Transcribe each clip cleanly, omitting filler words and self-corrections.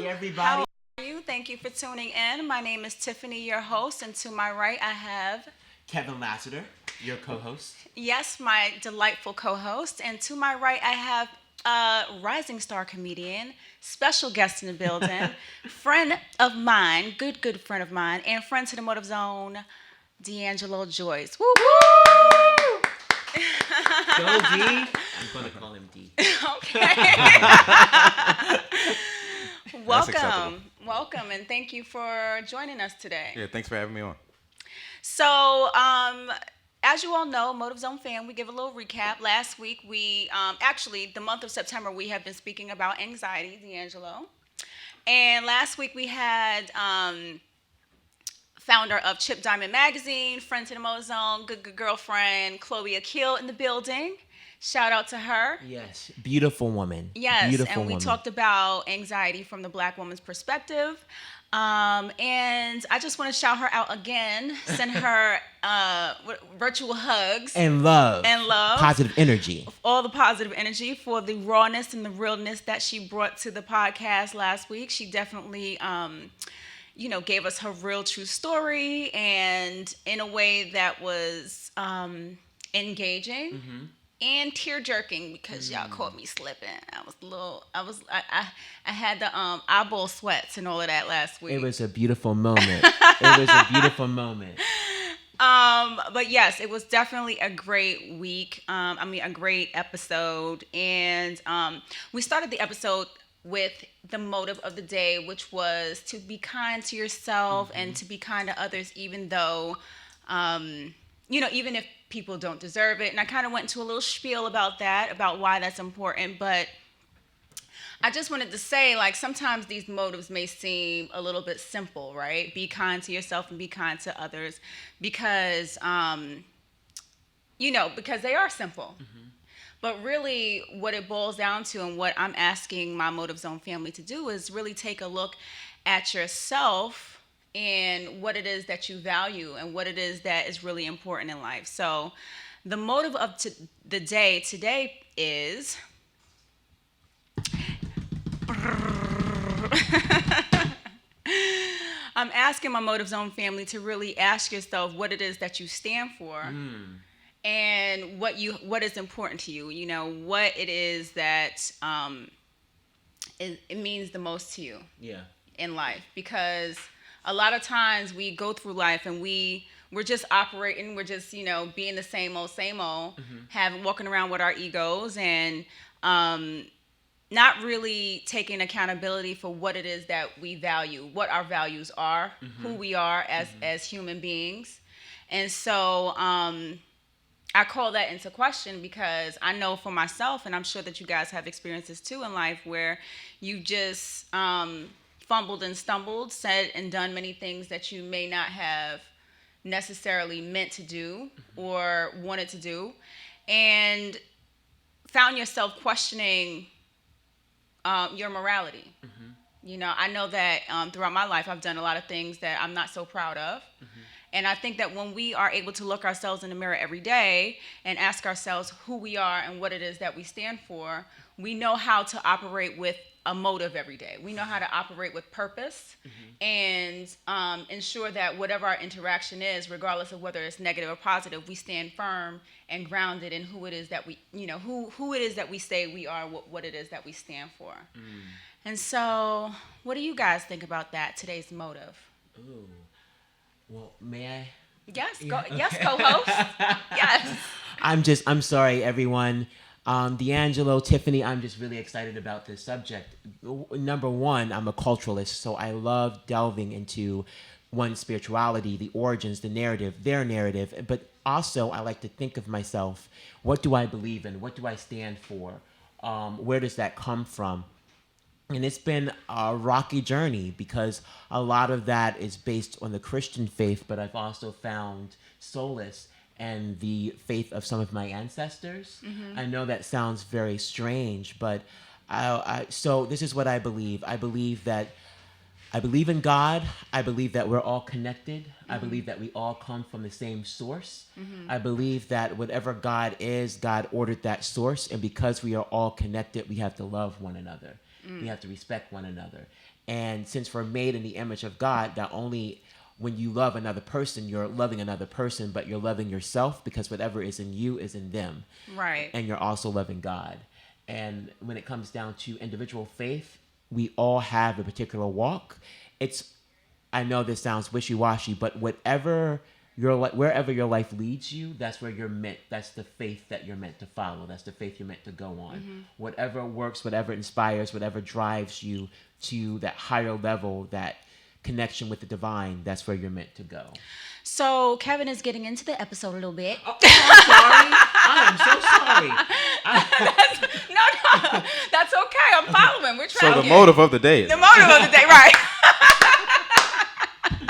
everybody. How are you? Thank you for tuning in. My name is Tiffany, your host, and to my right I have Kevin Lassiter, your co-host. yes, my delightful co-host, and to my right I have a rising star comedian, special guest in the building, friend of mine, good friend of mine, and friend to the Motive Zone, DAngelo Joyce. Woo woo! Go D. I'm going to call him D. Okay. acceptable. Welcome, and thank you for joining us today. Yeah, thanks for having me on. So, as you all know, Motive Zone fan, we give a little recap. Last week, actually, the month of September, we have been speaking about anxiety, D'Angelo. And last week, we had founder of Chip Diamond Magazine, friend to the Motive Zone, good girlfriend, Chloe Akil in the building. Shout out to her. Yes, beautiful woman. Yes, beautiful and we woman. talked about anxiety from the Black woman's perspective. And I just want to shout her out again, send her virtual hugs. And love. Positive energy. All the positive energy for the rawness and the realness that she brought to the podcast last week. She definitely, gave us her real true story and in a way that was engaging. Mm-hmm. And tear jerking because y'all caught me slipping. I had the eyeball sweats and all of that last week. It was a beautiful moment. But yes, it was definitely a great week. A great episode. And we started the episode with the motive of the day, which was to be kind to yourself and to be kind to others, even though, even if people don't deserve it. And I kind of went into a little spiel about that, about why that's important. But I just wanted to say, like, sometimes these motives may seem a little bit simple, right? Be kind to yourself and be kind to others because, because they are simple. Mm-hmm. But really what it boils down to and what I'm asking my Motive Zone family to do is really take a look at yourself and what it is that you value and what it is that is really important in life. So the motive of the day today is I'm asking my Motive Zone family to really ask yourself what it is that you stand for and what is important to you, what it is that it means the most to you in life. Because a lot of times we go through life and we're just operating, we're just, being the same old, walking around with our egos and not really taking accountability for what it is that we value, what our values are, who we are as human beings. And so I call that into question because I know for myself, and I'm sure that you guys have experiences too in life, where you just fumbled and stumbled, said and done many things that you may not have necessarily meant to do or wanted to do, and found yourself questioning your morality. I know that throughout my life I've done a lot of things that I'm not so proud of. And I think that when we are able to look ourselves in the mirror every day and ask ourselves who we are and what it is that we stand for, we know how to operate with a motive every day. We know how to operate with purpose and ensure that whatever our interaction is, regardless of whether it's negative or positive, we stand firm and grounded in who it is that we, who it is that we say we are, what it is that we stand for. And so, what do you guys think about that, today's motive? Ooh. Well, may I? Yes, yes, co-host. Yes. I'm sorry, everyone. D'Angelo, Tiffany, I'm just really excited about this subject. Number one, I'm a culturalist, so I love delving into one's spirituality, the origins, the narrative, their narrative. But also, I like to think of myself, what do I believe in? What do I stand for? Where does that come from? And it's been a rocky journey because a lot of that is based on the Christian faith, but I've also found solace and the faith of some of my ancestors. I know that sounds very strange, but so this is what I believe. I believe in God. I believe that we're all connected. I believe that we all come from the same source. I believe that whatever God is, God ordered that source. And because we are all connected, we have to love one another. We have to respect one another. And since we're made in the image of God, not only when you love another person, you're loving another person, but you're loving yourself, because whatever is in you is in them. Right. And you're also loving God. And when it comes down to individual faith, we all have a particular walk. I know this sounds wishy-washy, but wherever your life leads you, that's where you're meant. That's the faith that you're meant to follow. That's the faith you're meant to go on. Mm-hmm. Whatever works, whatever inspires, whatever drives you to that higher level, that connection with the divine, that's where you're meant to go. So Kevin is getting into the episode a little bit. Oh, I'm sorry. I am so sorry. No, that's okay. I'm following. We're trying. So the motive of the day is the motive of the day, right?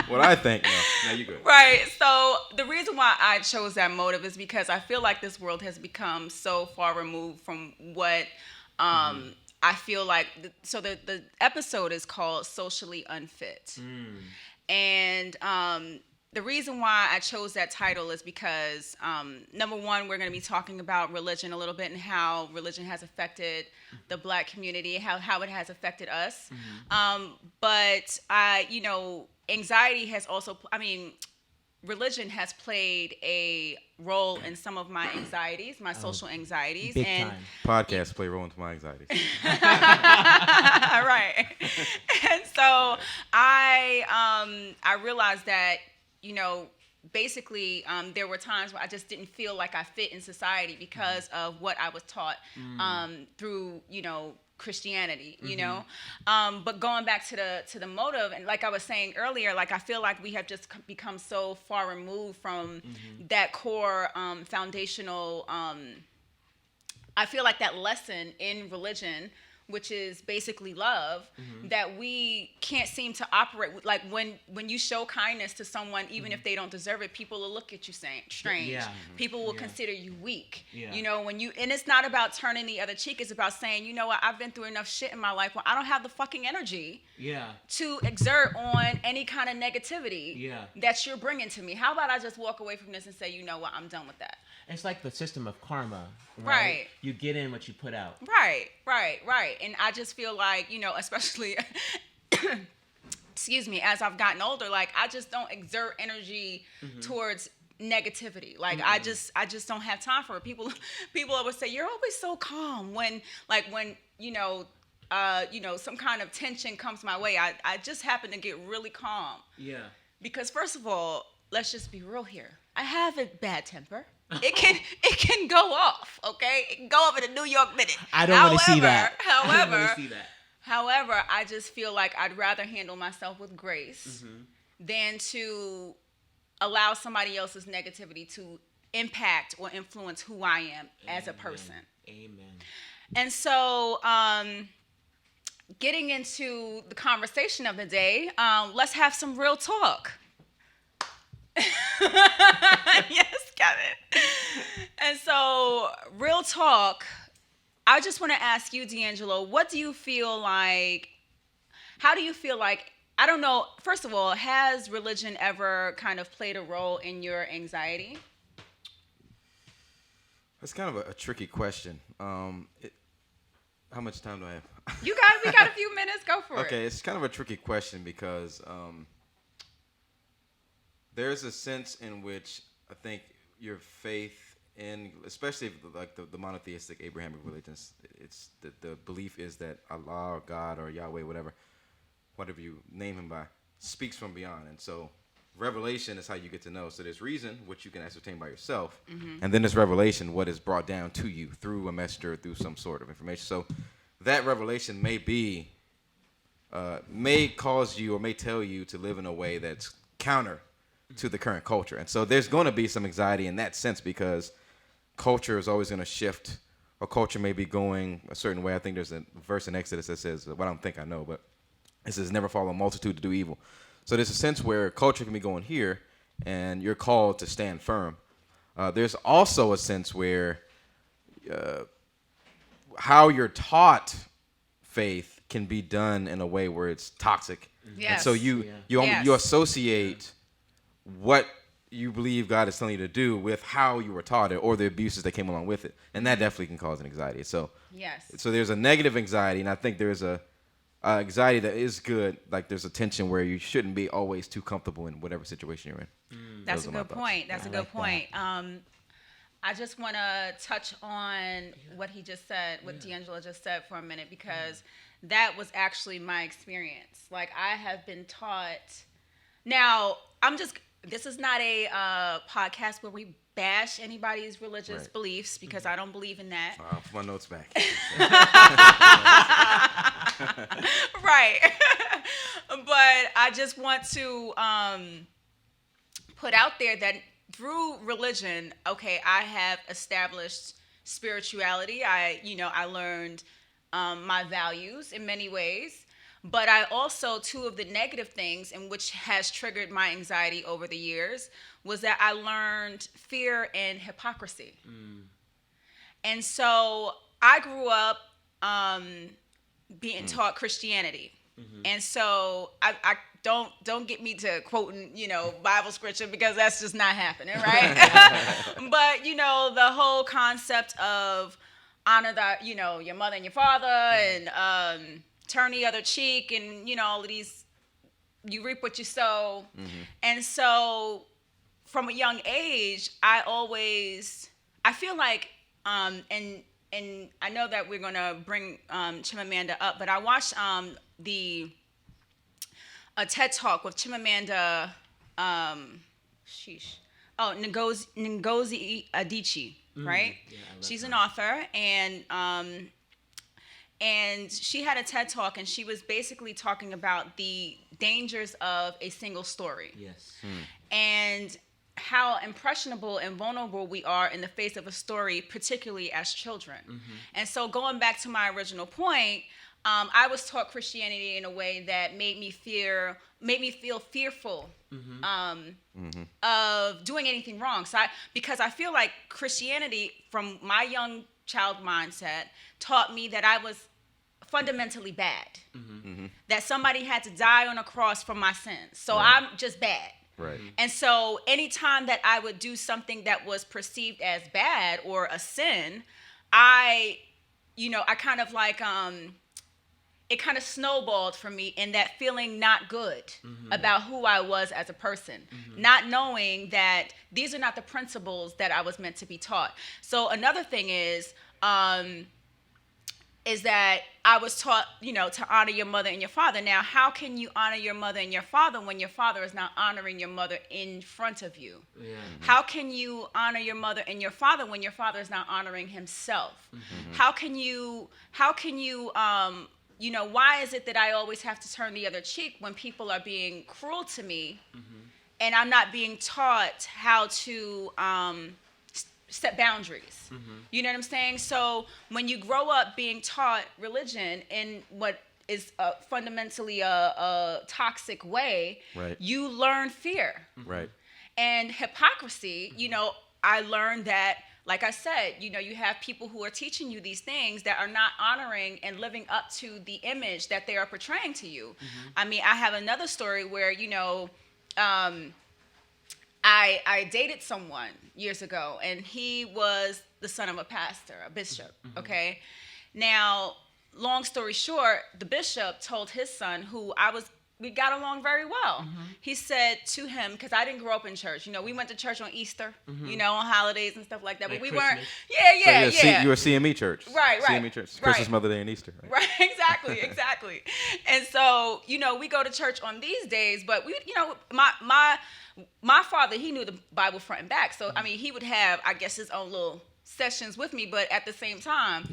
what I think. No, you good. Right. So the reason why I chose that motive is because I feel like this world has become so far removed from what I feel like. The episode is called Socially Unfit. And the reason why I chose that title is because, number one, we're going to be talking about religion a little bit and how religion has affected the Black community, how it has affected us. But anxiety has also, religion has played a role in some of my anxieties, my social anxieties. Big time. Podcasts play a role into my anxieties. Right. And so I realized that, basically there were times where I just didn't feel like I fit in society because of what I was taught through, Christianity, but going back to the motive, and like I was saying earlier, like I feel like we have just become so far removed from that core foundational, I feel like that lesson in religion, which is basically love, that we can't seem to operate. Like when you show kindness to someone, even if they don't deserve it, people will look at you strange. Yeah. People will consider you weak. Yeah. And it's not about turning the other cheek. It's about saying, you know what, I've been through enough shit in my life where I don't have the fucking energy to exert on any kind of negativity that you're bringing to me. How about I just walk away from this and say, you know what, I'm done with that. It's like the system of karma, right? You get in what you put out. Right. And I just feel like, especially, excuse me, as I've gotten older, like I just don't exert energy towards negativity. Like I just don't have time for it. People always say, you're always so calm when some kind of tension comes my way. I just happen to get really calm. Yeah. Because first of all, let's just be real here. I have a bad temper. It can go off, okay? It can go off in a New York minute. I don't want to see that. However, I just feel like I'd rather handle myself with grace than to allow somebody else's negativity to impact or influence who I am as a person. Amen. And so, getting into the conversation of the day, let's have some real talk. Yes, Kevin. And so, real talk, I just want to ask you, DAngelo, how do you feel like, I don't know, first of all, has religion ever kind of played a role in your anxiety? That's kind of a tricky question. How much time do I have? We got a few minutes, go for it. Okay, it's kind of a tricky question because there's a sense in which I think your faith in, especially like the monotheistic Abrahamic religions, it's the belief is that Allah or God or Yahweh, whatever you name him by, speaks from beyond. And so revelation is how you get to know. So there's reason, which you can ascertain by yourself, and then there's revelation, what is brought down to you through a messenger, through some sort of information. So that revelation may cause you or may tell you to live in a way that's counter to the current culture. And so there's going to be some anxiety in that sense because culture is always going to shift, or culture may be going a certain way. I think there's a verse in Exodus that says, well, I don't think I know, but it says, never follow a multitude to do evil. So there's a sense where culture can be going here and you're called to stand firm. There's also a sense where how you're taught faith can be done in a way where it's toxic. Yes. And so you associate what you believe God is telling you to do with how you were taught it or the abuses that came along with it. And that definitely can cause an anxiety. So, so there's a negative anxiety, and I think there's a anxiety that is good. Like there's a tension where you shouldn't be always too comfortable in whatever situation you're in. That's a Those are my good thoughts. point. That's a I good like point. I just want to touch on what he just said, what DAngelo just said for a minute, because that was actually my experience. Like I have been taught. Now, this is not a podcast where we bash anybody's religious Right. beliefs, because I don't believe in that. I'll put my notes back. Right. But I just want to put out there that through religion, okay, I have established spirituality. I learned my values in many ways. But I also, two of the negative things in which has triggered my anxiety over the years was that I learned fear and hypocrisy. And so I grew up being taught Christianity. And so I don't get me to quoting, Bible scripture, because that's just not happening, right? But, the whole concept of honor your mother and your father, and turn the other cheek, and, all of these, you reap what you sow. And so from a young age, I feel like, and I know that we're going to bring Chimamanda up, but I watched a TED Talk with Chimamanda, Ngozi Adichie, right? Yeah, I love She's her. an author, and she had a TED Talk, and she was basically talking about the dangers of a single story. Yes. And how impressionable and vulnerable we are in the face of a story, particularly as children. And so going back to my original point, I was taught Christianity in a way that made me feel fearful of doing anything wrong. Because I feel like Christianity, from my young child mindset, taught me that I was fundamentally bad, that somebody had to die on a cross for my sins. So I'm just bad. Right. And so anytime that I would do something that was perceived as bad or a sin, I kind of like, it kind of snowballed for me in that feeling not good about who I was as a person, not knowing that these are not the principles that I was meant to be taught. So another thing is that I was taught, to honor your mother and your father. Now, how can you honor your mother and your father when your father is not honoring your mother in front of you? Yeah. How can you honor your mother and your father when your father is not honoring himself? How can you, why is it that I always have to turn the other cheek when people are being cruel to me, and I'm not being taught how to set boundaries? You know what I'm saying? So when you grow up being taught religion in what is fundamentally a toxic way, Right. you learn fear. Right. And hypocrisy, I learned that, like I said, you have people who are teaching you these things that are not honoring and living up to the image that they are portraying to you. I mean, I have another story where, I dated someone years ago, and he was the son of a pastor, a bishop, okay? Now, long story short, the bishop told his son, we got along very well. He said to him, because I didn't grow up in church. We went to church on Easter, on holidays and stuff like that. Like but we Christmas. weren't. Yeah. You were CME church. Right. CME church. Christmas, Right. Mother Day, and Easter. Right. Right, exactly. And so, we go to church on these days, but my father, he knew the Bible front and back. So, I mean, he would have, I guess, his own little sessions with me, but at the same time,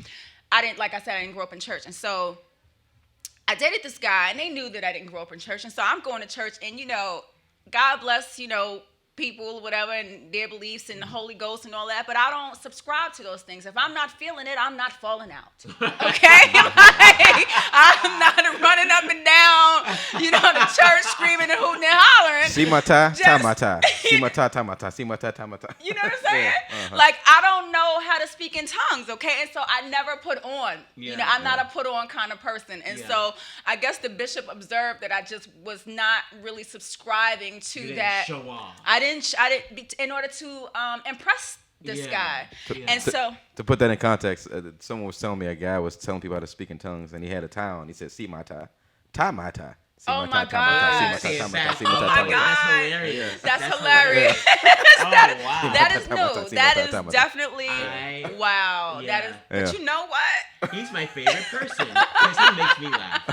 I didn't grow up in church. And so I dated this guy, and they knew that I didn't grow up in church. And so I'm going to church, and, God bless, people, whatever, and their beliefs and the Holy Ghost and all that, but I don't subscribe to those things. If I'm not feeling it, I'm not falling out. Okay? I'm not running up and down, the church screaming and hooting and hollering. See my tie, tie Just- my tie. See my tie, tie my tie. See my tie, tie my tie. You know what I'm saying? Yeah, Like, I don't know how to speak in tongues, okay? And so I never put on. Yeah, I'm not a put on kind of person. And Yeah. so I guess the bishop observed that I just was not really subscribing to You didn't that. show off. I didn't, in order to impress this Yeah. guy. Yeah. And so To put that in context, someone was telling me a guy was telling people how to speak in tongues, and he had a tie on. He said, "See my tie, tie my tie." See Oh my my tie, tie my tie, see my gosh. tie, Say tie it my tie, back. see my Oh tie, my tie my God, tie. that's God. hilarious. That's That's hilarious. Oh, wow. That is Time out, new. time That out, is time out. definitely wow. Yeah. That is. But Yeah. you know what? He's my favorite person because he makes me laugh.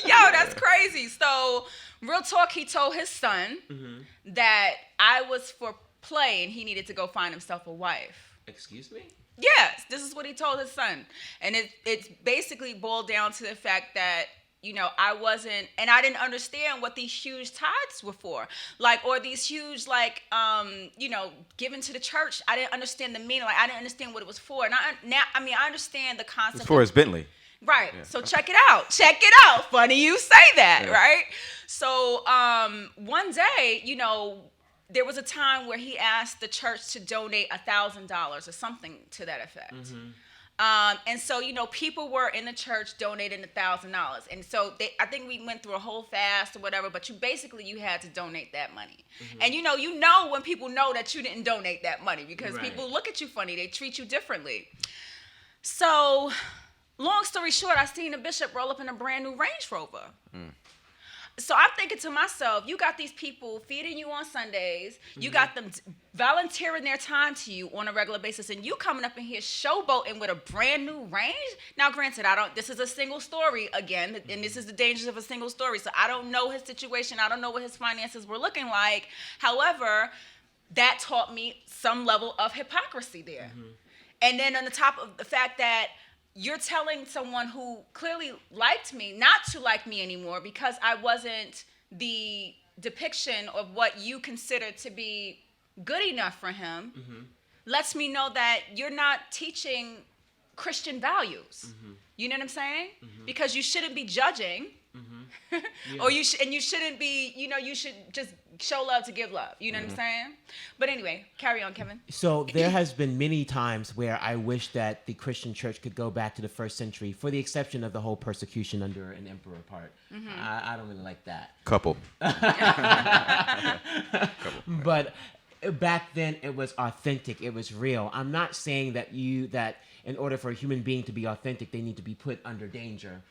Yo, that's crazy. So, real talk, he told his son that I was for play and he needed to go find himself a wife. Excuse me? Yes, this is what he told his son. And it's basically boiled down to the fact that, I wasn't, and I didn't understand what these huge tithes were for. Like, or these huge, like, given to the church. I didn't understand the meaning. Like, I didn't understand what it was for. And I understand the concept. It's for his Bentley. Right. Yeah. So check it out. Check it out. Funny you say that, Yeah. right? So one day, there was a time where he asked the church to donate $1,000 or something to that effect. And so, people were in the church donating $1,000. And so I think we went through a whole fast or whatever, but you had to donate that money. And you know when people know that you didn't donate that money because Right. people look at you funny. They treat you differently. So long story short, I seen the bishop roll up in a brand new Range Rover. So I'm thinking to myself, you got these people feeding you on Sundays. You got them volunteering their time to you on a regular basis, and you coming up in here showboating with a brand new Range. Now, granted, this is a single story again, and this is the dangers of a single story. So I don't know his situation. I don't know what his finances were looking like. However, that taught me some level of hypocrisy there. And then on the top of the fact that you're telling someone who clearly liked me not to like me anymore because I wasn't the depiction of what you consider to be good enough for him, lets me know that you're not teaching Christian values. You know what I'm saying? Because you shouldn't be judging. Or you shouldn't be, you should just show love to give love. You know what I'm saying? But anyway, carry on, Kevin. So there has been many times where I wish that the Christian church could go back to the first century, for the exception of the whole persecution under an emperor part. I don't really like that. Couple. But back then it was authentic. It was real. I'm not saying that in order for a human being to be authentic, they need to be put under danger.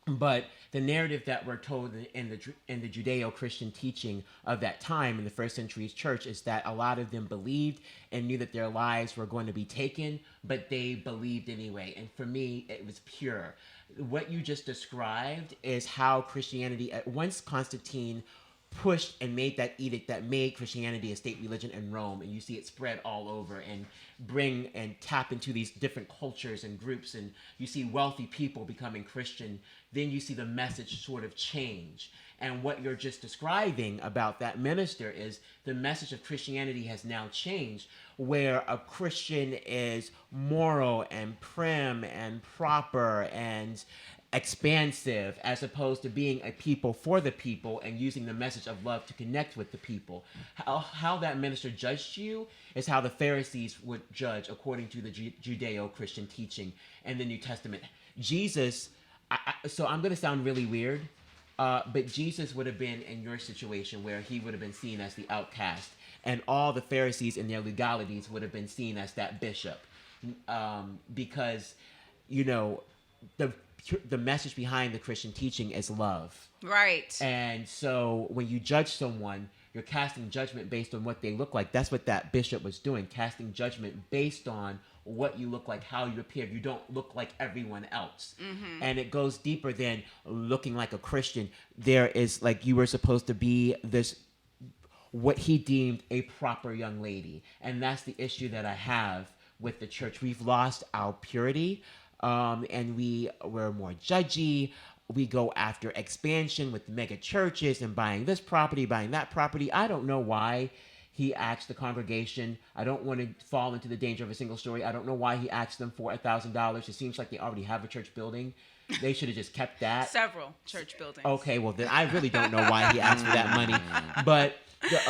But the narrative that we're told in the Judeo-Christian teaching of that time in the first century's church is that a lot of them believed and knew that their lives were going to be taken, but they believed anyway. And for me, it was pure. What you just described is how Christianity, once Constantine pushed and made that edict that made Christianity a state religion in Rome, and you see it spread all over and bring and tap into these different cultures and groups, and you see wealthy people becoming Christian, then you see the message sort of change. And what you're just describing about that minister is the message of Christianity has now changed, where a Christian is moral and prim and proper and expansive, as opposed to being a people for the people and using the message of love to connect with the people. How that minister judged you is how the Pharisees would judge according to the Judeo-Christian teaching in the New Testament. Jesus, so I'm going to sound really weird, but Jesus would have been in your situation where he would have been seen as the outcast, and all the Pharisees in their legalities would have been seen as that bishop, because, the message behind the Christian teaching is love. Right. And so when you judge someone, you're casting judgment based on what they look like. That's what that bishop was doing, casting judgment based on what you look like, how you appear. You don't look like everyone else. And it goes deeper than looking like a Christian. There is, like, you were supposed to be this, what he deemed a proper young lady. And that's the issue that I have with the church. We've lost our purity. And we're more judgy. We go after expansion with mega churches and buying this property, buying that property. I don't know why he asked the congregation. I don't want to fall into the danger of a single story. I don't know why he asked them for $1,000. It seems like they already have a church building. They should have just kept that. Several church buildings. Okay, well then I really don't know why he asked for that money. But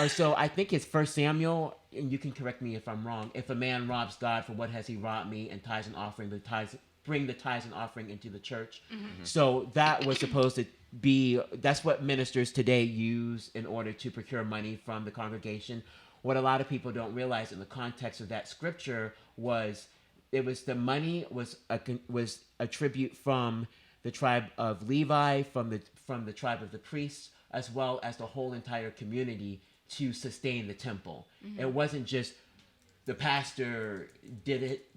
so I think it's 1 Samuel, and you can correct me if I'm wrong. If a man robs God, for what has he robbed me? And tithes and offering, bring the tithes and offering into the church. So that was supposed to be, that's what ministers today use in order to procure money from the congregation. What a lot of people don't realize in the context of that scripture was it was the money was a tribute from the tribe of Levi, from the tribe of the priests, as well as the whole entire community to sustain the temple. It wasn't just the pastor did it,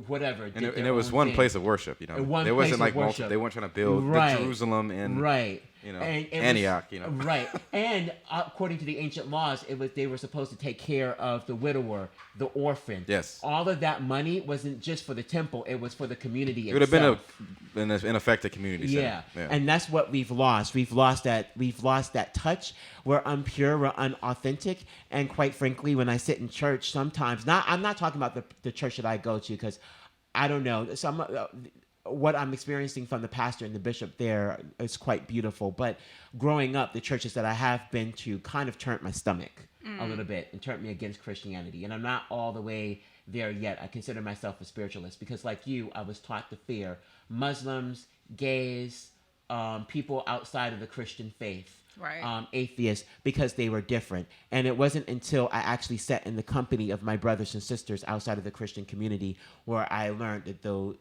whatever. And it was one place of worship, you know. There wasn't like multiple. They weren't trying to build the Jerusalem and you know, and Antioch, you know. Right. And according to the ancient laws, they were supposed to take care of the widower, the orphan. Yes. All of that money wasn't just for the temple; it was for the community. It would have been in effect a community yeah. center. Yeah. And that's what we've lost. We've lost that touch. We're impure. We're unauthentic. And quite frankly, when I sit in church, sometimes I'm not talking about the church that I go to because I don't know. What I'm experiencing from the pastor and the bishop there is quite beautiful. But growing up, the churches that I have been to kind of turned my stomach a little bit and turned me against Christianity. And I'm not all the way there yet. I consider myself a spiritualist because, like you, I was taught to fear Muslims, gays, people outside of the Christian faith. Right. Atheists, because they were different. And it wasn't until I actually sat in the company of my brothers and sisters outside of the Christian community where I learned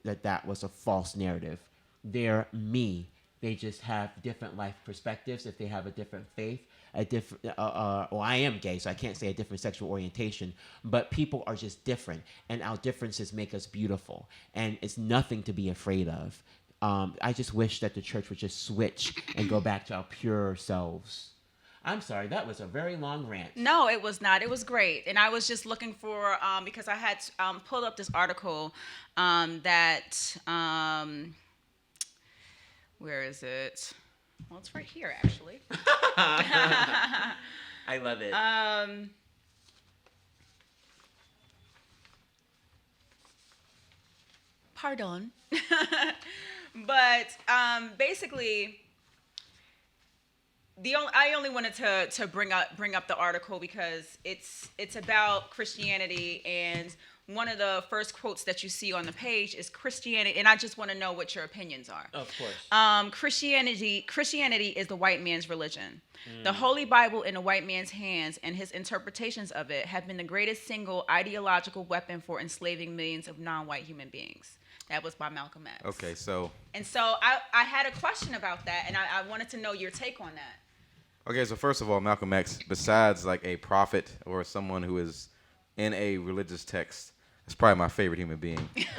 that was a false narrative. They're me. They just have different life perspectives. If they have a different faith, well, I am gay, so I can't say a different sexual orientation, but people are just different, and our differences make us beautiful, and it's nothing to be afraid of. I just wish that the church would just switch and go back to our pure selves. I'm sorry, that was a very long rant. No, it was not. It was great. And I was just looking for, because I had pulled up this article that, where is it? Well, it's right here, actually. I love it. Pardon. But basically, I only wanted to bring up the article because it's about Christianity, and one of the first quotes that you see on the page is Christianity, and I just want to know what your opinions are. Of course. Christianity is the white man's religion. The Holy Bible in the white man's hands and his interpretations of it have been the greatest single ideological weapon for enslaving millions of non-white human beings. That was by Malcolm X. Okay, so. And so I had a question about that, and I wanted to know your take on that. Okay, so first of all, Malcolm X, besides like a prophet or someone who is in a religious text, is probably my favorite human being. Period.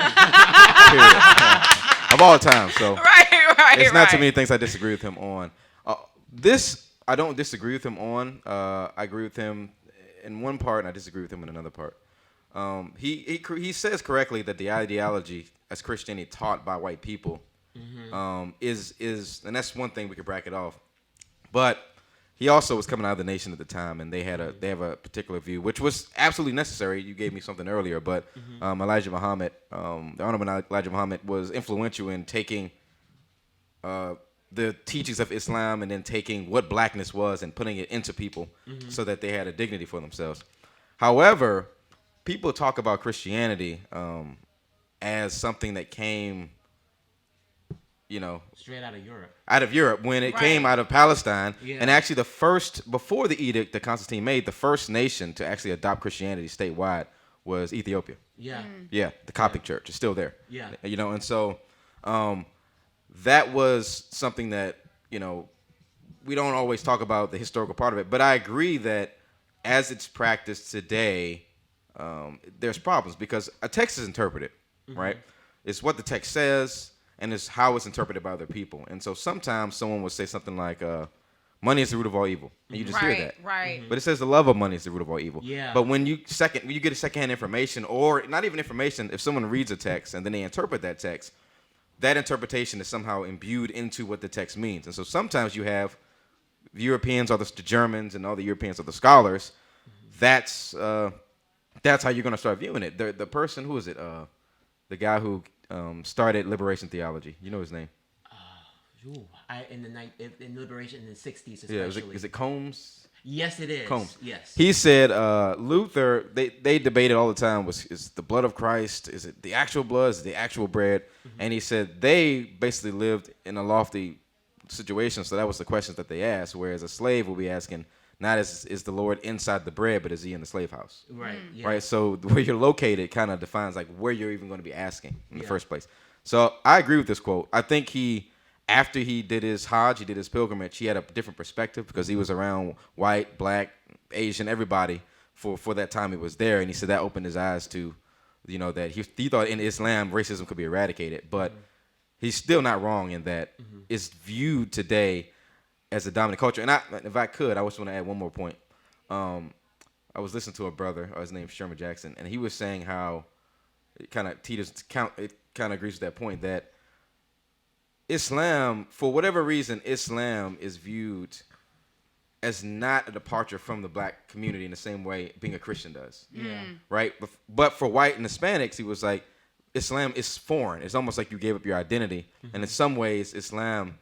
Of all time. So right. It's not too many things I disagree with him on. This I don't disagree with him on. I agree with him in one part, and I disagree with him in another part. He says correctly that the ideology as Christianity taught by white people is and that's one thing we could bracket off. But he also was coming out of the nation at the time, and they have a particular view, which was absolutely necessary. You gave me something earlier, but Elijah Muhammad, the Honorable Elijah Muhammad, was influential in taking the teachings of Islam and then taking what blackness was and putting it into people so that they had a dignity for themselves. However, people talk about Christianity as something that came, straight out of Europe. Out of Europe, when it came out of Palestine. Yeah. And actually before the edict that Constantine made, the first nation to actually adopt Christianity statewide was Ethiopia. Yeah. Yeah, the Coptic Church is still there. Yeah. And so that was something that, we don't always talk about the historical part of it. But I agree that as it's practiced today, there's problems because a text is interpreted, right? It's what the text says, and it's how it's interpreted by other people. And so sometimes someone would say something like, money is the root of all evil. And you just hear that. Right. But it says the love of money is the root of all evil. Yeah. But when you get a secondhand information, or not even information, if someone reads a text and then they interpret that text, that interpretation is somehow imbued into what the text means. And so sometimes you have the Europeans or the Germans and all the Europeans are the scholars. That's how you're going to start viewing it. The person, who is it? The guy who started liberation theology. You know his name? In liberation in the 60s especially. Yeah, is it Combs? Yes, it is. Combs. Yes. He said Luther, they debated all the time, is the blood of Christ, is it the actual blood, is it the actual bread? And he said they basically lived in a lofty situation, so that was the questions that they asked, whereas a slave will be asking, not is the Lord inside the bread, but is he in the slave house? Right. Yeah. Right. So where you're located kind of defines like where you're even going to be asking in the Yeah. first place. So I agree with this quote. I think after he did his Hajj, he did his pilgrimage, he had a different perspective because he was around white, black, Asian, everybody for that time he was there. And he said that opened his eyes to, that he thought in Islam, racism could be eradicated. But he's still not wrong in that it's viewed today as a dominant culture. And if I could, I just want to add one more point. I was listening to a brother, his name's Sherman Jackson, and he was saying how it kind of agrees with that point that Islam, for whatever reason, Islam is viewed as not a departure from the black community in the same way being a Christian does. Yeah. Right? But for white and Hispanics, he was like, Islam is foreign. It's almost like you gave up your identity. And in some ways, Islam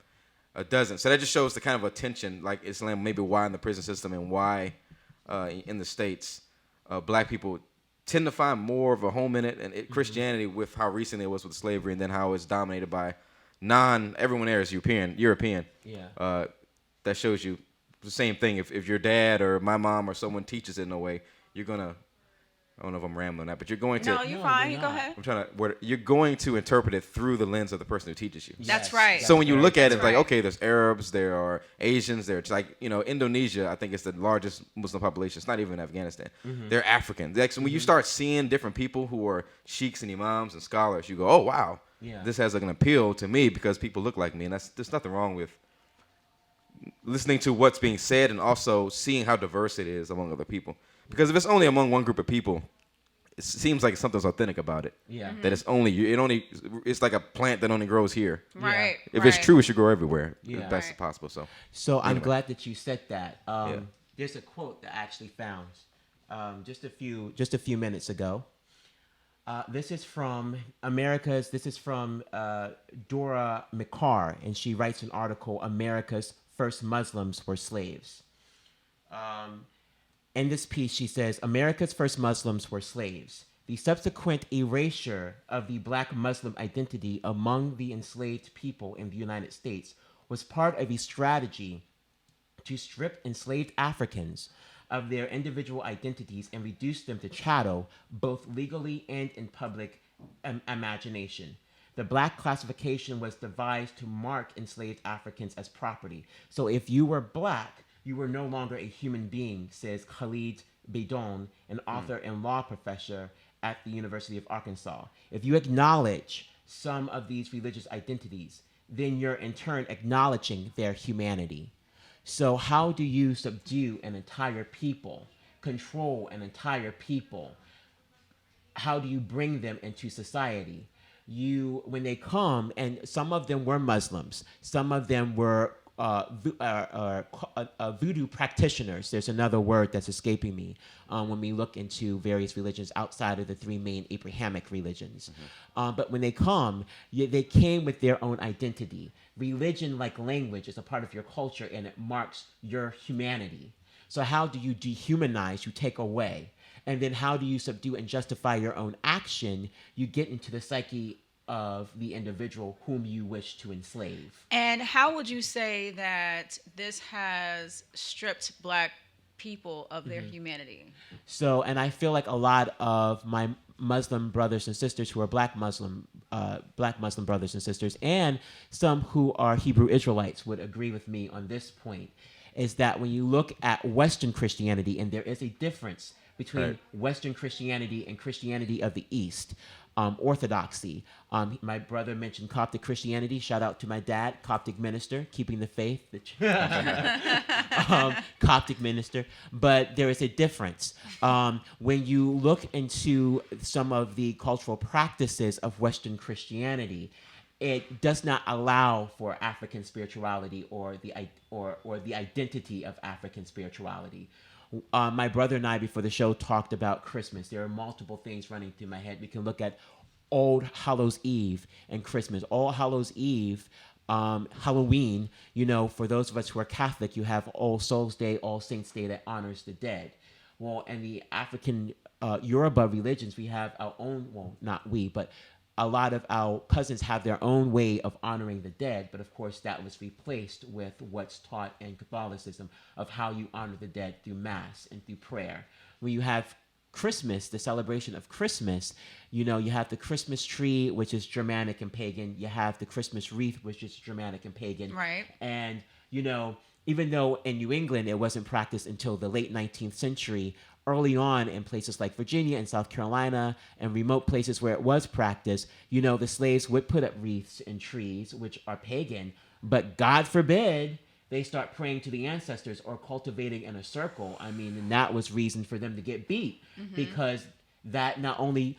doesn't. So that just shows the kind of a tension, like Islam, maybe why in the prison system and why in the States, black people tend to find more of a home in it. And Christianity, with how recent it was with slavery, and then how it's dominated by everyone there is European. Yeah. That shows you the same thing. If your dad or my mom or someone teaches it in a way, you're gonna. I don't know if I'm rambling on that, but you're going to. No, you're fine. You go ahead. You're going to interpret it through the lens of the person who teaches you. That's right. So when you look at it, That's like, right. okay, there's Arabs, there are Asians, there's like, Indonesia, I think it's the largest Muslim population. It's not even Afghanistan. They're African. Like, so when you start seeing different people who are sheiks and imams and scholars, you go, oh, wow, this has like an appeal to me because people look like me. And there's nothing wrong with listening to what's being said and also seeing how diverse it is among other people. Because if it's only among one group of people, it seems like something's authentic about it. Yeah. That it's like a plant that only grows here. Right. If it's true, it should grow everywhere. Yeah. The best possible. So I'm Anyway. glad that you said that. Yeah. There's a quote that I actually found just a few minutes ago. This is from Dora McCarr, and she writes an article, America's First Muslims Were Slaves. In this piece, she says, America's first Muslims were slaves. The subsequent erasure of the black Muslim identity among the enslaved people in the United States was part of a strategy to strip enslaved Africans of their individual identities and reduce them to chattel, both legally and in public imagination. The black classification was devised to mark enslaved Africans as property. So if you were black, you were no longer a human being, says Khalid Beidon, an author and law professor at the University of Arkansas. If you acknowledge some of these religious identities, then you're in turn acknowledging their humanity. So how do you subdue an entire people, control an entire people? How do you bring them into society? When they come, and some of them were Muslims, some of them were voodoo practitioners. There's another word that's escaping me when we look into various religions outside of the three main Abrahamic religions. But when they come, they came with their own identity. Religion, like language, is a part of your culture, and it marks your humanity. So how do you dehumanize? You take away. And then how do you subdue and justify your own action? You get into the psyche of the individual whom you wish to enslave. And how would you say that this has stripped black people of their humanity? So, and I feel like a lot of my Muslim brothers and sisters who are black Muslim brothers and sisters, and some who are Hebrew Israelites would agree with me on this point, is that when you look at Western Christianity, and there is a difference between Western Christianity and Christianity of the East, Orthodoxy. My brother mentioned Coptic Christianity. Shout out to my dad, Coptic minister, keeping the faith. Coptic minister. But there is a difference. When you look into some of the cultural practices of Western Christianity, it does not allow for African spirituality or the identity of African spirituality. My brother and I, before the show, talked about Christmas. There are multiple things running through my head. We can look at Old Hallows Eve and Christmas. All Hallows Eve, Halloween, for those of us who are Catholic, you have All Souls Day, All Saints Day that honors the dead. Well, in the African Yoruba religions, we have our own, well, not we, but a lot of our cousins have their own way of honoring the dead, but of course that was replaced with what's taught in Catholicism of how you honor the dead through Mass and through prayer. When you have Christmas, the celebration of Christmas, you know, you have the Christmas tree, which is Germanic and pagan. You have the Christmas wreath, which is Germanic and pagan. Right. And, you know, even though in New England it wasn't practiced until the late 19th century, early on in places like Virginia and South Carolina and remote places where it was practiced, you know, the slaves would put up wreaths and trees, which are pagan, but God forbid they start praying to the ancestors or cultivating in a circle. I mean, and that was reason for them to get beat because that not only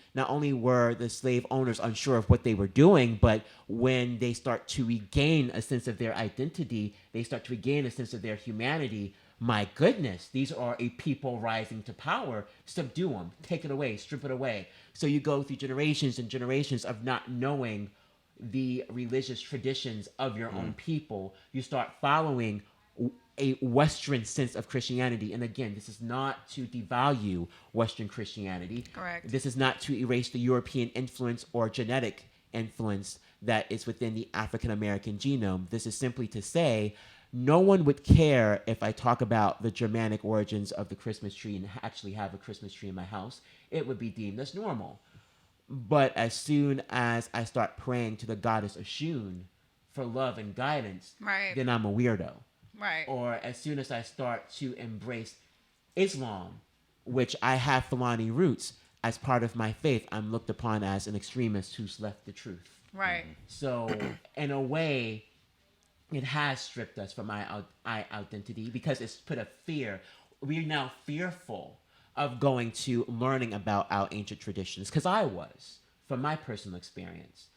were the slave owners unsure of what they were doing, but when they start to regain a sense of their identity, they start to regain a sense of their humanity. My goodness, these are a people rising to power. Subdue them, take it away, strip it away. So you go through generations and generations of not knowing the religious traditions of your own people. You start following a Western sense of Christianity. And again, this is not to devalue Western Christianity. Correct. This is not to erase the European influence or genetic influence that is within the African American genome. This is simply to say, no one would care if I talk about the Germanic origins of the Christmas tree and actually have a Christmas tree in my house. It would be deemed as normal. But as soon as I start praying to the goddess Oshun for love and guidance, Right. then I'm a weirdo. Right. Or as soon as I start to embrace Islam, which I have Fulani roots, as part of my faith, I'm looked upon as an extremist who's left the truth. Right. So, in a way, it has stripped us from our identity because it's put a fear. We're now fearful of going to learning about our ancient traditions, because I was, from my personal experience.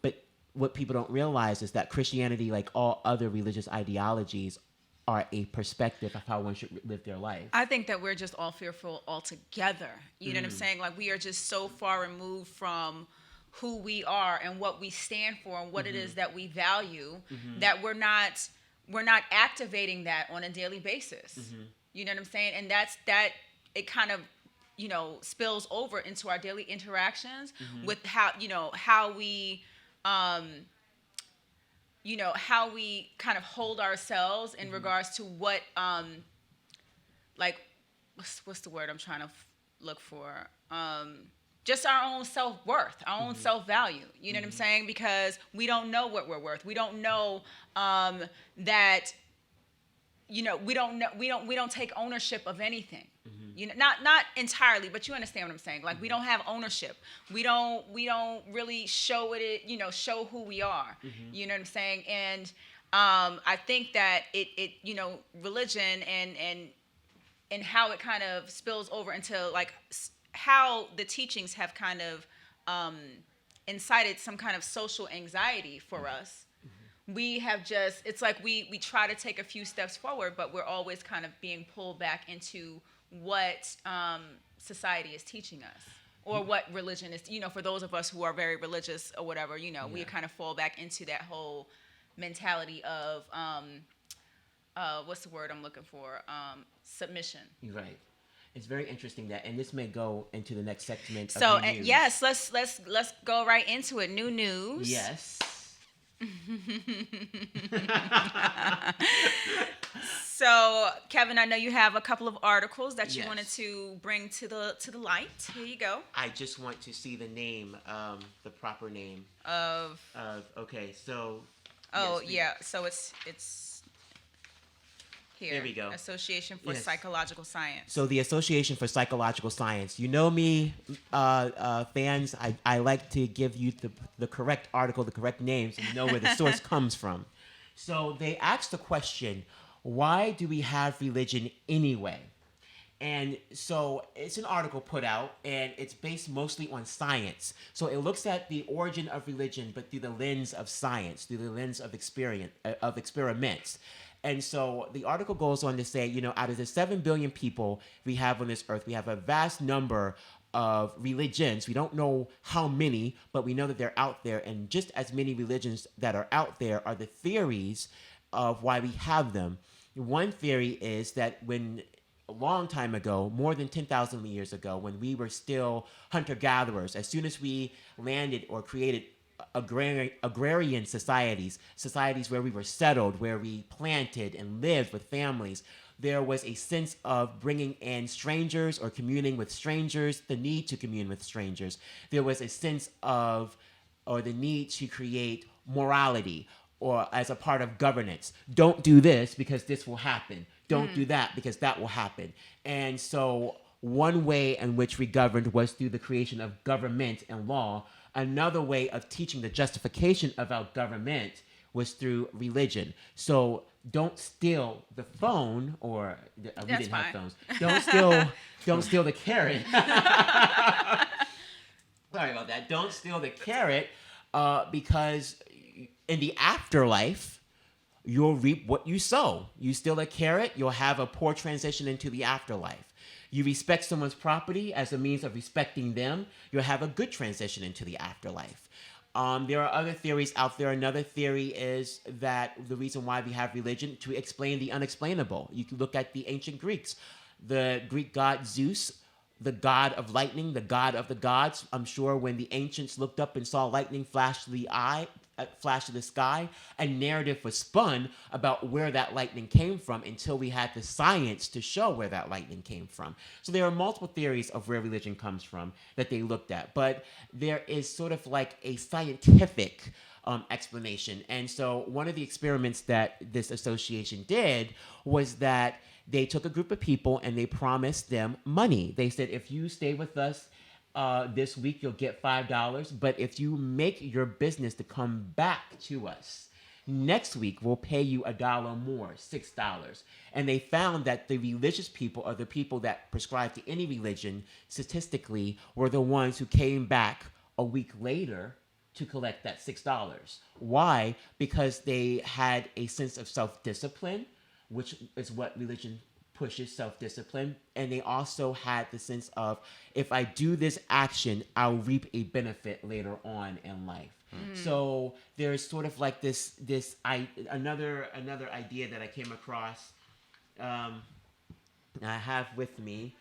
But what people don't realize is that Christianity, like all other religious ideologies, are a perspective of how one should live their life. I think that we're just all fearful altogether. You know what I'm saying? Like, we are just so far removed from who we are and what we stand for and what it is that we value that we're not activating that on a daily basis. You know what I'm saying? And that it kind of, you know, spills over into our daily interactions with how we how we kind of hold ourselves in regards to what like what's the word I'm trying to look for, just our own self-worth, our own self-value. You know what I'm saying? Because we don't know what we're worth. We don't know that, you know, we don't take ownership of anything. You know, not entirely, but you understand what I'm saying. Like, we don't have ownership. We don't really show it, you know, show who we are. You know what I'm saying? And I think that it you know, religion and how it kind of spills over into like how the teachings have kind of incited some kind of social anxiety for us. We have just, it's like we try to take a few steps forward, but we're always kind of being pulled back into what society is teaching us, or what religion is, you know, for those of us who are very religious or whatever, you know, we kind of fall back into that whole mentality of, what's the word I'm looking for? Submission. You're right. It's very interesting that, and this may go into the next segment. So, of news. yes, let's go right into it. New news. Yes. So, Kevin, I know you have a couple of articles that you Yes. wanted to bring to the light. Here you go. I just want to see the name, the proper name Of okay, so. oh yes, yeah, so it's here. There we go. Association for Yes. Psychological Science. So the Association for Psychological Science. You know me, fans. I like to give you the correct article, the correct name, so you know where the source comes from. So they asked the question, why do we have religion anyway? And so it's an article put out, and it's based mostly on science. So it looks at the origin of religion, but through the lens of science, through the lens of experiments. And so the article goes on to say, you know, out of the 7 billion people we have on this earth, we have a vast number of religions. We don't know how many, but we know that they're out there. And just as many religions that are out there are the theories of why we have them. One theory is that when a long time ago, more than 10,000 years ago, when we were still hunter-gatherers. As soon as we landed or created agrarian societies, societies where we were settled, where we planted and lived with families, there was a sense of bringing in strangers or communing with strangers, the need to commune with strangers. There was a sense of, or the need to create morality or as a part of governance. Don't do this because this will happen. Don't do that because that will happen. And so one way in which we governed was through the creation of government and law. Another way of teaching the justification of our government was through religion. So don't steal the phone, or we That's didn't fine. have phones. Don't steal the carrot. Sorry about that. Don't steal the carrot, because in the afterlife, you'll reap what you sow. You steal a carrot, you'll have a poor transition into the afterlife. You respect someone's property as a means of respecting them, you'll have a good transition into the afterlife. There are other theories out there. Another theory is that the reason why we have religion, to explain the unexplainable. You can look at the ancient Greeks. The Greek god Zeus, the god of lightning, the god of the gods. I'm sure when the ancients looked up and saw lightning flash to the sky, a narrative was spun about where that lightning came from until we had the science to show where that lightning came from. So there are multiple theories of where religion comes from that they looked at, but there is sort of like a scientific explanation. And so one of the experiments that this association did was that they took a group of people and they promised them money. They said, if you stay with us this week, you'll get $5. But if you make your business to come back to us next week, we'll pay you $1 more, $6. And they found that the religious people, or the people that prescribed to any religion, statistically, were the ones who came back a week later to collect that $6. Why? Because they had a sense of self-discipline, which is what religion pushes, self-discipline. And they also had the sense of, if I do this action, I'll reap a benefit later on in life. So there's sort of like another idea that I came across, I have with me,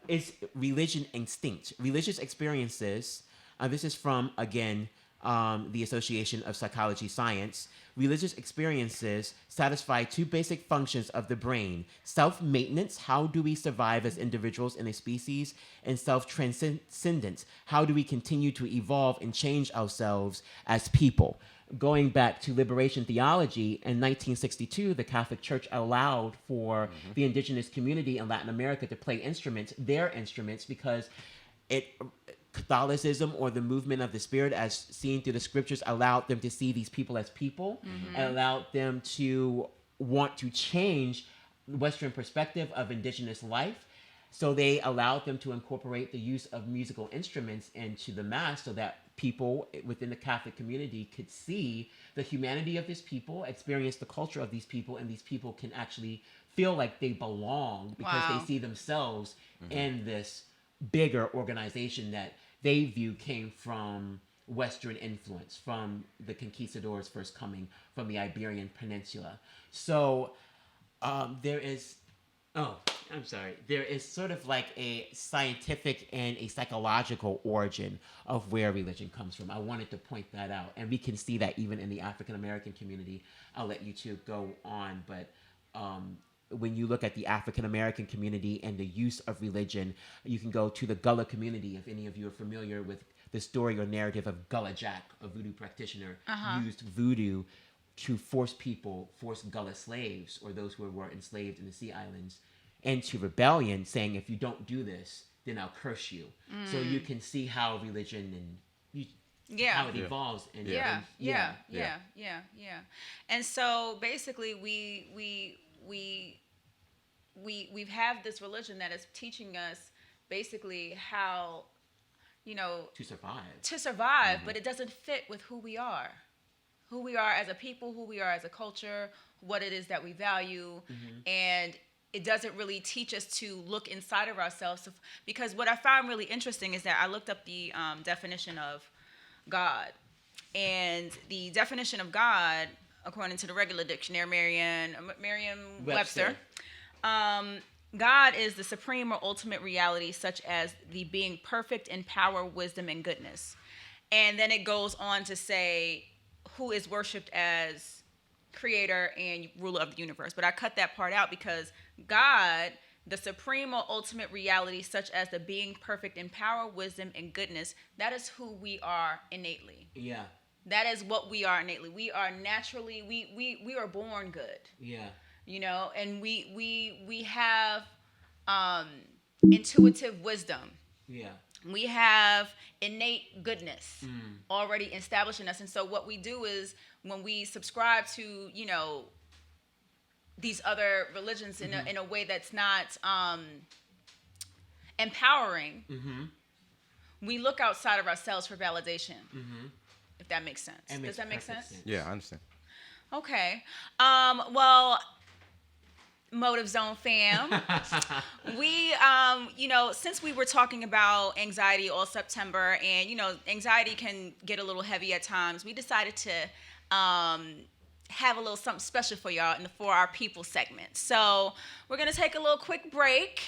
is religion instinct. Religious experiences, this is from, again, the Association of Psychology Science. Religious experiences satisfy two basic functions of the brain: self-maintenance, how do we survive as individuals in a species, and self-transcendence, how do we continue to evolve and change ourselves as people. Going back to liberation theology, in 1962, the Catholic Church allowed for the indigenous community in Latin America to play their instruments, because Catholicism, or the movement of the Spirit as seen through the scriptures, allowed them to see these people as people, and allowed them to want to change the Western perspective of indigenous life. So they allowed them to incorporate the use of musical instruments into the Mass, so that people within the Catholic community could see the humanity of this people, experience the culture of these people, and these people can actually feel like they belong, because they see themselves in this bigger organization that they view came from Western influence, from the conquistadors first coming from the Iberian Peninsula. So there is sort of like a scientific and a psychological origin of where religion comes from. I wanted to point that out. And we can see that even in the African American community. I'll let you two go on, but when you look at the African American community and the use of religion, you can go to the Gullah community. If any of you are familiar with the story or narrative of Gullah Jack, a voodoo practitioner, used voodoo to force Gullah slaves, or those who were enslaved in the Sea Islands, into rebellion, saying, if you don't do this, then I'll curse you. So you can see how religion and how it evolves. And And so basically, we have this religion that is teaching us basically how, to survive, but it doesn't fit with who we are as a people, who we are as a culture, what it is that we value. And it doesn't really teach us to look inside of ourselves, because what I found really interesting is that I looked up the definition of God, and the definition of God, according to the regular dictionary, Merriam-Webster, God is the supreme or ultimate reality, such as the being perfect in power, wisdom, and goodness. And then it goes on to say who is worshipped as creator and ruler of the universe. But I cut that part out because God, the supreme or ultimate reality, such as the being perfect in power, wisdom, and goodness, that is who we are innately. Yeah. That is what we are innately. We are naturally, we are born good. Yeah. You know, and we have intuitive wisdom. Yeah. We have innate goodness already established in us. And so what we do is when we subscribe to, you know, these other religions in a way that's not empowering, we look outside of ourselves for validation, if that makes sense. Does that make sense? Yeah, I understand. Okay. Well, Motive Zone fam, we, you know, since we were talking about anxiety all September, and, you know, anxiety can get a little heavy at times, we decided to have a little something special for y'all in the For Our People segment. So we're going to take a little quick break,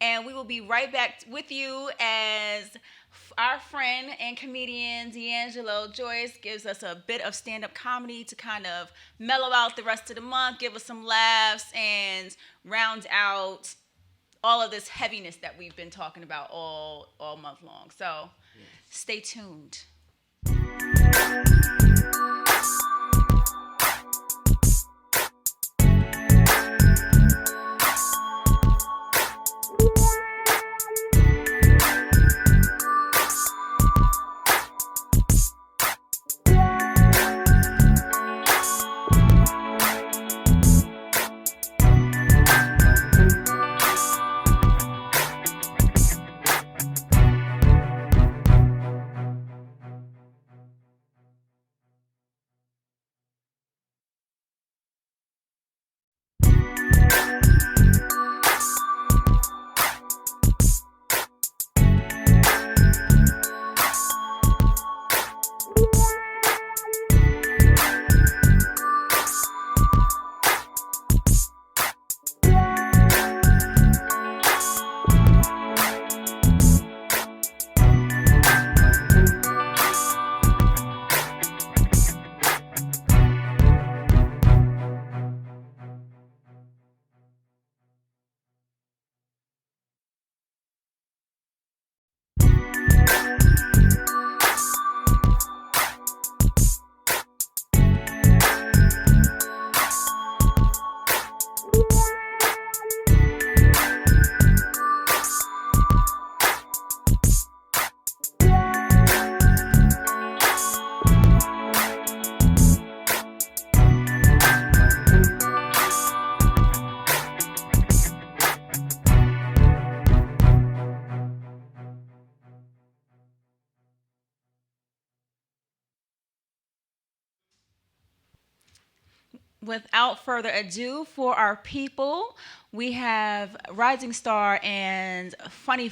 and we will be right back with you as our friend and comedian DAngelo Joyce gives us a bit of stand-up comedy to kind of mellow out the rest of the month, give us some laughs, and round out all of this heaviness that we've been talking about all month long. So stay tuned. Without further ado, For Our People, we have rising star and funny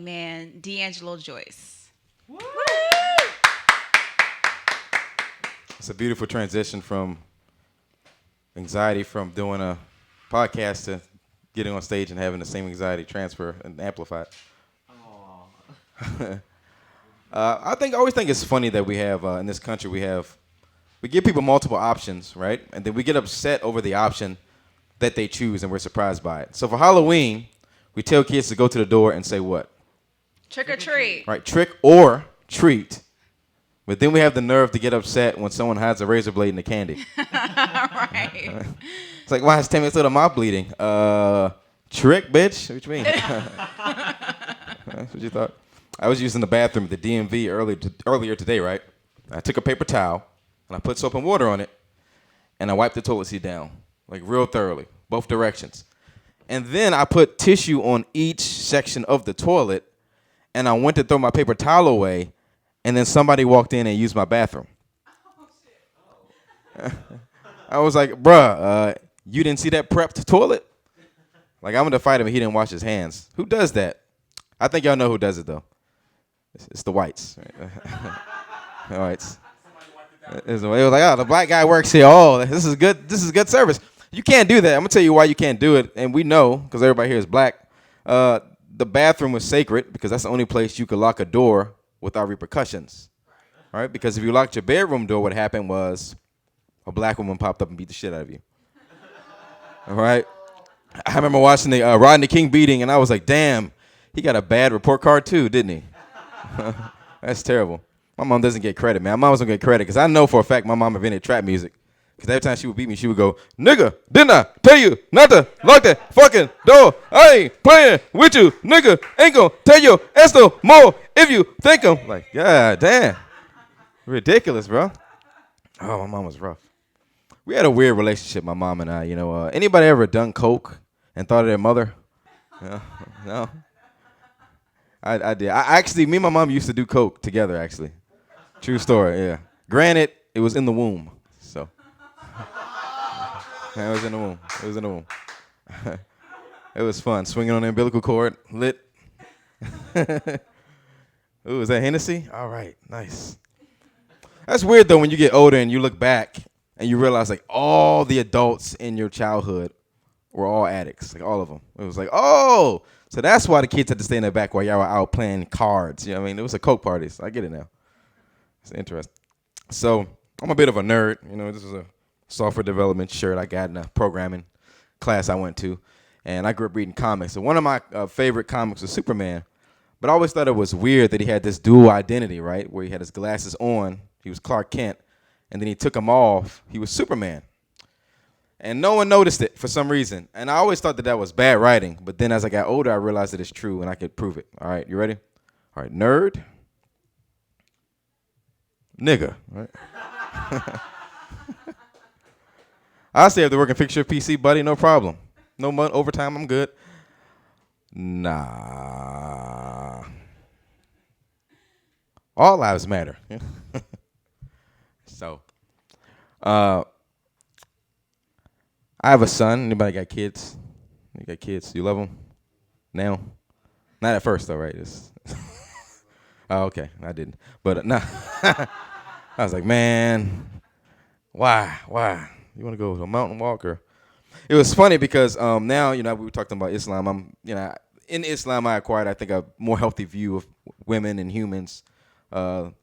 man, DAngelo Joyce. Woo! It's a beautiful transition from anxiety from doing a podcast to getting on stage and having the same anxiety transfer and amplified. I always think it's funny that we have in this country we give people multiple options, right? And then we get upset over the option that they choose, and we're surprised by it. So for Halloween, we tell kids to go to the door and say what? Trick or treat. Right, trick or treat. But then we have the nerve to get upset when someone hides a razor blade in the candy. Right. It's like, why is Tammy's little mouth bleeding? Trick, bitch? What you mean? That's what you thought? I was using the bathroom at the DMV earlier today, right? I took a paper towel, and I put soap and water on it, and I wiped the toilet seat down, like real thoroughly, both directions. And then I put tissue on each section of the toilet, and I went to throw my paper towel away, and then somebody walked in and used my bathroom. I was like, bruh, you didn't see that prepped toilet? Like, I'm going to fight him if he didn't wash his hands. Who does that? I think y'all know who does it, though. It's the whites. Right? The whites. It was like, oh, the black guy works here. Oh, this is good. This is good service. You can't do that. I'm gonna tell you why you can't do it, and we know because everybody here is black. The bathroom was sacred because that's the only place you could lock a door without repercussions, right? Because if you locked your bedroom door, what happened was a black woman popped up and beat the shit out of you. All right. I remember watching the Rodney King beating, and I was like, damn, he got a bad report card too, didn't he? That's terrible. My mom doesn't get credit, man. My mom doesn't get credit because I know for a fact my mom invented trap music. Because every time she would beat me, she would go, nigga, didn't I tell you not to lock that fucking door? I ain't playing with you, nigga. Ain't gonna tell you esto more if you think I'm like, God damn. Ridiculous, bro. Oh, my mom was rough. We had a weird relationship, my mom and I. You know, anybody ever done coke and thought of their mother? No. I did. I actually, me and my mom used to do coke together, actually. True story, yeah. Granted, it was in the womb, so. It was in the womb. It was in the womb. It was fun, swinging on the umbilical cord, lit. Ooh, is that Hennessy? All right, nice. That's weird, though, when you get older and you look back and you realize, like, all the adults in your childhood were all addicts, like, all of them. It was like, oh, so that's why the kids had to stay in the back while y'all were out playing cards. You know what I mean? It was a coke party, so I get it now. It's interesting. So I'm a bit of a nerd. You know, this is a software development shirt I got in a programming class I went to. And I grew up reading comics. So one of my favorite comics was Superman. But I always thought it was weird that he had this dual identity, right? Where he had his glasses on, he was Clark Kent, and then he took them off, he was Superman. And no one noticed it for some reason. And I always thought that that was bad writing. But then as I got older, I realized that it's true and I could prove it. All right, you ready? All right, nerd. Nigga. All right. I say if they're working fix your PC, buddy, no problem. No overtime, I'm good. Nah. All lives matter. So, I have a son. Anybody got kids? You got kids? You love them? Now? Not at first, though, right? Oh, okay. I didn't. But nah. I was like, man, why? You want to go to a mountain walk or? It was funny because now, you know, we were talking about Islam. In Islam, I acquired, I think, a more healthy view of women and humans. But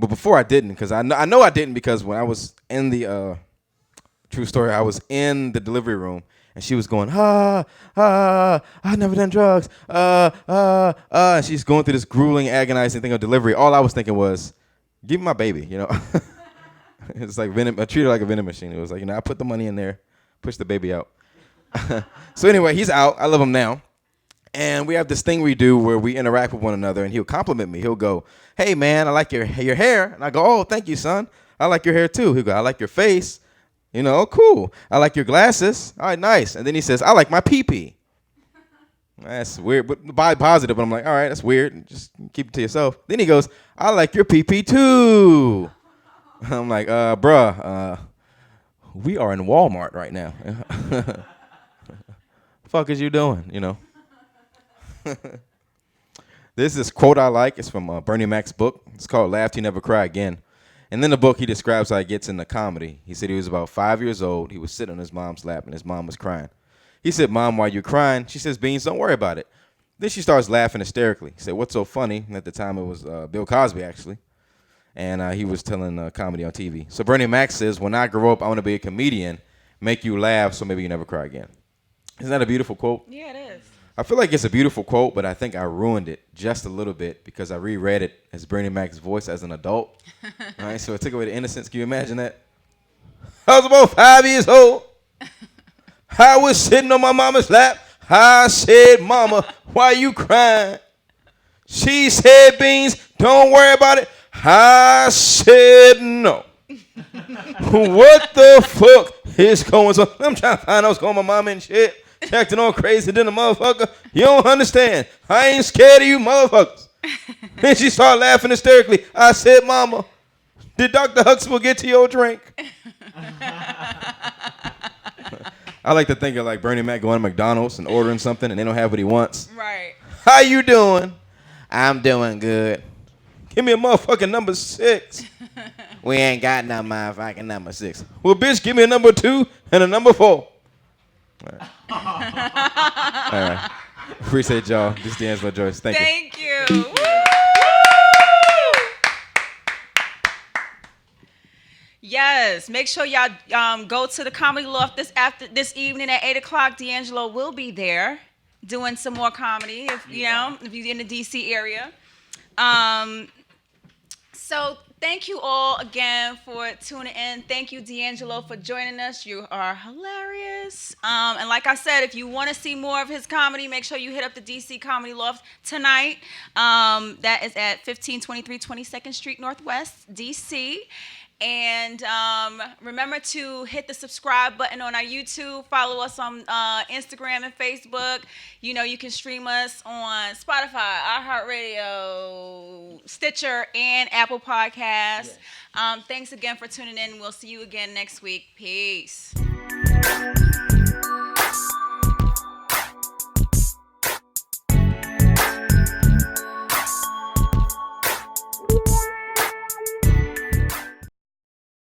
before I didn't, because I know I didn't because when I was in the, true story, I was in the delivery room and she was going, I've never done drugs, and she's going through this grueling, agonizing thing of delivery. All I was thinking was, give me my baby, you know. It's like venom. I treat her like a vending machine. It was like, you know, I put the money in there, push the baby out. So anyway, he's out. I love him now. And we have this thing we do where we interact with one another, and he'll compliment me. He'll go, hey, man, I like your hair. And I go, oh, thank you, son. I like your hair, too. He'll go, I like your face. You know, cool. I like your glasses. All right, nice. And then he says, I like my pee-pee. That's weird, but by positive. But I'm like, all right, that's weird. Just keep it to yourself. Then he goes, I like your pee-pee, too. I'm like, bruh, we are in Walmart right now. The fuck is you doing, you know? There's this quote I like. It's from Bernie Mac's book. It's called Laugh Till You Never Cry Again. And in the book, he describes how he gets into comedy. He said he was about 5 years old. He was sitting on his mom's lap, and his mom was crying. He said, Mom, why you crying? She says, Beans, don't worry about it. Then she starts laughing hysterically. He said, what's so funny? And at the time, it was Bill Cosby, actually. And he was telling comedy on TV. So Bernie Mac says, when I grow up, I want to be a comedian, make you laugh so maybe you never cry again. Isn't that a beautiful quote? Yeah, it is. I feel like it's a beautiful quote, but I think I ruined it just a little bit because I reread it as Bernie Mac's voice as an adult. All right, so it took away the innocence. Can you imagine that? I was about 5 years old. I was sitting on my mama's lap. I said, Mama, why you crying? She said, Beans, don't worry about it. I said, no. What the fuck is going on? I'm trying to find out what's going on with my mama and shit. Acting all crazy than a motherfucker. You don't understand. I ain't scared of you motherfuckers. And she started laughing hysterically. I said, Mama, did Dr. Huxtable get to your drink? I like to think of like Bernie Mac going to McDonald's and ordering something and they don't have what he wants. Right. How you doing? I'm doing good. Give me a motherfucking number 6. We ain't got no motherfucking number 6. Well, bitch, give me a number 2 and a number 4. All right. Appreciate y'all. This is DAngelo Joyce. Thank you. Thank you. Woo! Yes, make sure y'all go to the Comedy Loft this evening at 8:00. DAngelo will be there doing some more comedy if you're in the DC area. So thank you all again for tuning in. Thank you, DAngelo, for joining us. You are hilarious. And like I said, if you want to see more of his comedy, make sure you hit up the DC Comedy Loft tonight. That is at 1523 22nd Street Northwest, DC. And remember to hit the subscribe button on our YouTube. Follow us on Instagram and Facebook. You can stream us on Spotify, iHeartRadio, Stitcher, and Apple Podcasts. Yes. Thanks again for tuning in. We'll see you again next week. Peace.